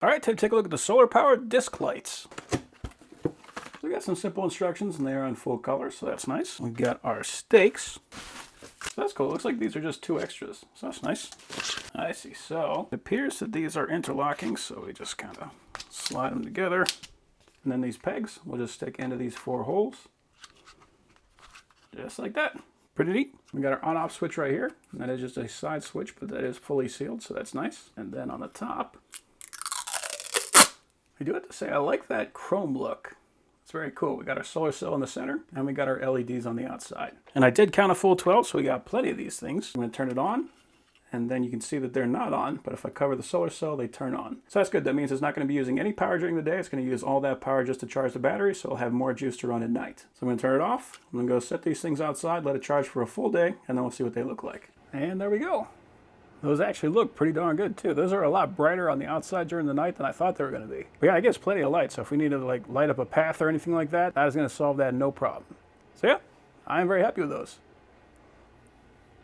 All right, time to take a look at the solar powered disc lights. So we got some simple instructions and they are in full color, so that's nice. We got our stakes. So that's cool. It looks like these are just 2 extras, so that's nice. I see. So it appears that these are interlocking, so we just kind of slide them together. And then these pegs will just stick into these 4 holes. Just like that. Pretty neat. We got our on-off switch right here. That is just a side switch, but that is fully sealed, so that's nice. And then on the top, I do have to say I like that chrome look. It's very cool. We got our solar cell in the center, and we got our LEDs on the outside. And I did count a full 12, so we got plenty of these things. I'm going to turn it on, and then you can see that they're not on, but if I cover the solar cell, they turn on. So that's good. That means it's not going to be using any power during the day. It's going to use all that power just to charge the battery, so it'll have more juice to run at night. So I'm going to turn it off. I'm going to go set these things outside, let it charge for a full day, and then we'll see what they look like. And there we go. Those actually look pretty darn good too. Those are a lot brighter on the outside during the night than I thought they were going to be. But yeah, I guess plenty of light. So if we need to like light up a path or anything like that, that is going to solve that no problem. So yeah, I'm very happy with those.